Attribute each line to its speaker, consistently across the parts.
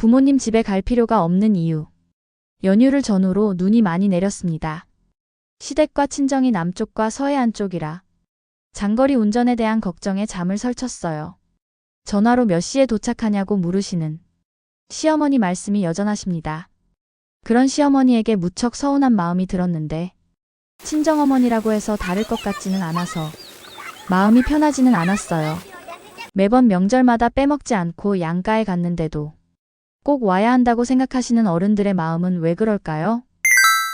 Speaker 1: 부모님 집에 갈 필요가 없는 이유. 연휴를 전후로 눈이 많이 내렸습니다. 시댁과 친정이 남쪽과 서해안 쪽이라 장거리 운전에 대한 걱정에 잠을 설쳤어요. 전화로 몇 시에 도착하냐고 물으시는 시어머니 말씀이 여전하십니다. 그런 시어머니에게 무척 서운한 마음이 들었는데 친정어머니라고 해서 다를 것 같지는 않아서 마음이 편하지는 않았어요. 매번 명절마다 빼먹지 않고 양가에 갔는데도 꼭 와야 한다고 생각하시는 어른들의 마음은 왜 그럴까요?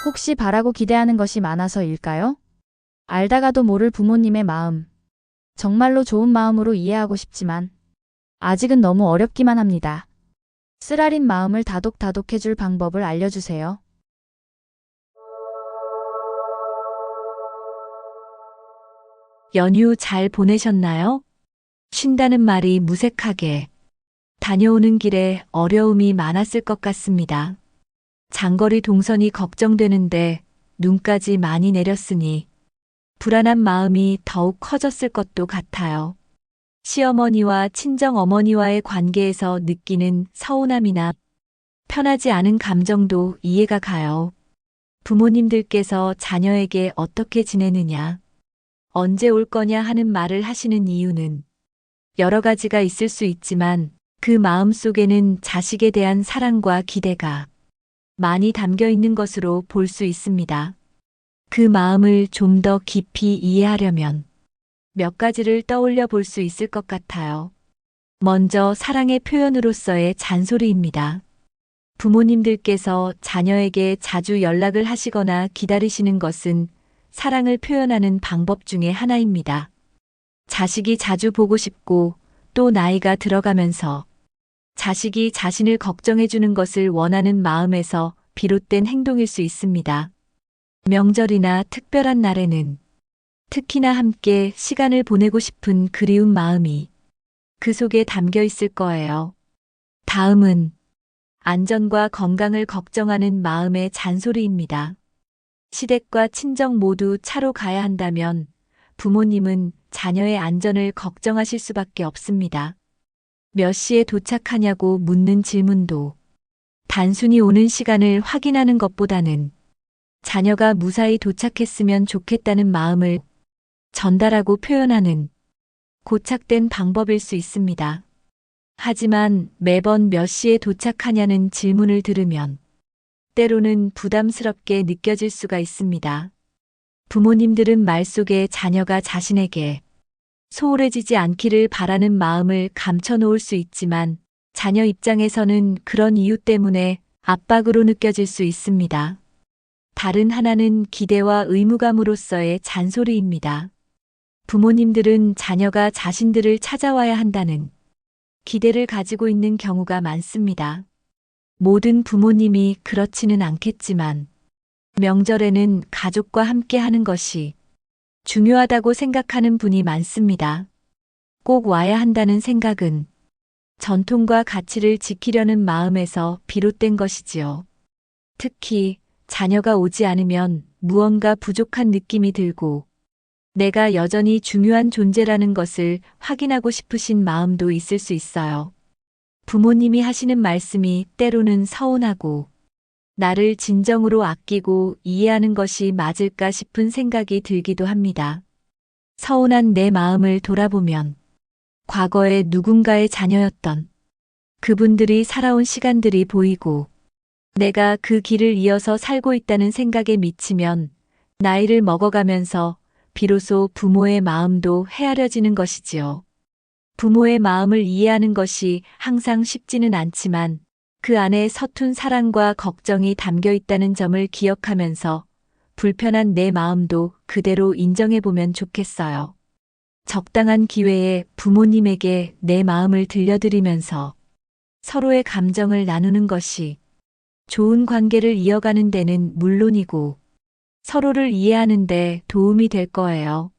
Speaker 1: 혹시 바라고 기대하는 것이 많아서일까요? 알다가도 모를 부모님의 마음. 정말로 좋은 마음으로 이해하고 싶지만 아직은 너무 어렵기만 합니다. 쓰라린 마음을 다독다독해줄 방법을 알려주세요.
Speaker 2: 연휴 잘 보내셨나요? 쉰다는 말이 무색하게 다녀오는 길에 어려움이 많았을 것 같습니다. 장거리 동선이 걱정되는데 눈까지 많이 내렸으니 불안한 마음이 더욱 커졌을 것도 같아요. 시어머니와 친정어머니와의 관계에서 느끼는 서운함이나 편하지 않은 감정도 이해가 가요. 부모님들께서 자녀에게 어떻게 지내느냐, 언제 올 거냐 하는 말을 하시는 이유는 여러 가지가 있을 수 있지만 그 마음 속에는 자식에 대한 사랑과 기대가 많이 담겨 있는 것으로 볼 수 있습니다. 그 마음을 좀 더 깊이 이해하려면 몇 가지를 떠올려 볼 수 있을 것 같아요. 먼저 사랑의 표현으로서의 잔소리입니다. 부모님들께서 자녀에게 자주 연락을 하시거나 기다리시는 것은 사랑을 표현하는 방법 중에 하나입니다. 자식이 자주 보고 싶고 또 나이가 들어가면서 자식이 자신을 걱정해 주는 것을 원하는 마음에서 비롯된 행동일 수 있습니다. 명절이나 특별한 날에는 특히나 함께 시간을 보내고 싶은 그리운 마음이 그 속에 담겨 있을 거예요. 다음은 안전과 건강을 걱정하는 마음의 잔소리입니다. 시댁과 친정 모두 차로 가야 한다면 부모님은 자녀의 안전을 걱정하실 수밖에 없습니다. 몇 시에 도착하냐고 묻는 질문도 단순히 오는 시간을 확인하는 것보다는 자녀가 무사히 도착했으면 좋겠다는 마음을 전달하고 표현하는 고착된 방법일 수 있습니다. 하지만 매번 몇 시에 도착하냐는 질문을 들으면 때로는 부담스럽게 느껴질 수가 있습니다. 부모님들은 말 속에 자녀가 자신에게 소홀해지지 않기를 바라는 마음을 감춰놓을 수 있지만 자녀 입장에서는 그런 이유 때문에 압박으로 느껴질 수 있습니다. 다른 하나는 기대와 의무감으로서의 잔소리입니다. 부모님들은 자녀가 자신들을 찾아와야 한다는 기대를 가지고 있는 경우가 많습니다. 모든 부모님이 그렇지는 않겠지만 명절에는 가족과 함께 하는 것이 중요하다고 생각하는 분이 많습니다. 꼭 와야 한다는 생각은 전통과 가치를 지키려는 마음에서 비롯된 것이지요. 특히 자녀가 오지 않으면 무언가 부족한 느낌이 들고 내가 여전히 중요한 존재라는 것을 확인하고 싶으신 마음도 있을 수 있어요. 부모님이 하시는 말씀이 때로는 서운하고 나를 진정으로 아끼고 이해하는 것이 맞을까 싶은 생각이 들기도 합니다. 서운한 내 마음을 돌아보면 과거에 누군가의 자녀였던 그분들이 살아온 시간들이 보이고 내가 그 길을 이어서 살고 있다는 생각에 미치면 나이를 먹어가면서 비로소 부모의 마음도 헤아려지는 것이지요. 부모의 마음을 이해하는 것이 항상 쉽지는 않지만 그 안에 서툰 사랑과 걱정이 담겨 있다는 점을 기억하면서 불편한 내 마음도 그대로 인정해보면 좋겠어요. 적당한 기회에 부모님에게 내 마음을 들려드리면서 서로의 감정을 나누는 것이 좋은 관계를 이어가는 데는 물론이고 서로를 이해하는 데 도움이 될 거예요.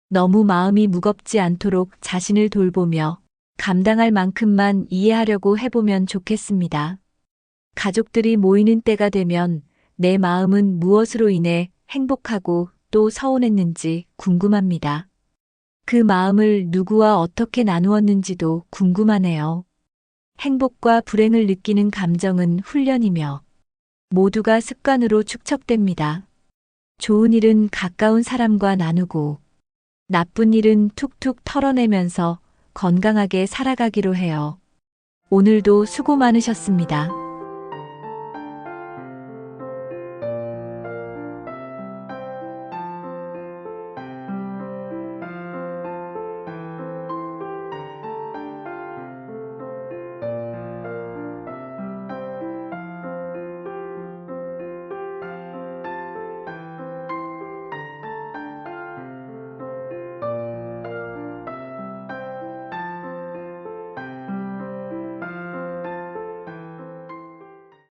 Speaker 2: 너무 마음이 무겁지 않도록 자신을 돌보며 감당할 만큼만 이해하려고 해보면 좋겠습니다. 가족들이 모이는 때가 되면 내 마음은 무엇으로 인해 행복하고 또 서운했는지 궁금합니다. 그 마음을 누구와 어떻게 나누었는지도 궁금하네요. 행복과 불행을 느끼는 감정은 훈련이며 모두가 습관으로 축적됩니다. 좋은 일은 가까운 사람과 나누고 나쁜 일은 툭툭 털어내면서 건강하게 살아가기로 해요. 오늘도 수고 많으셨습니다.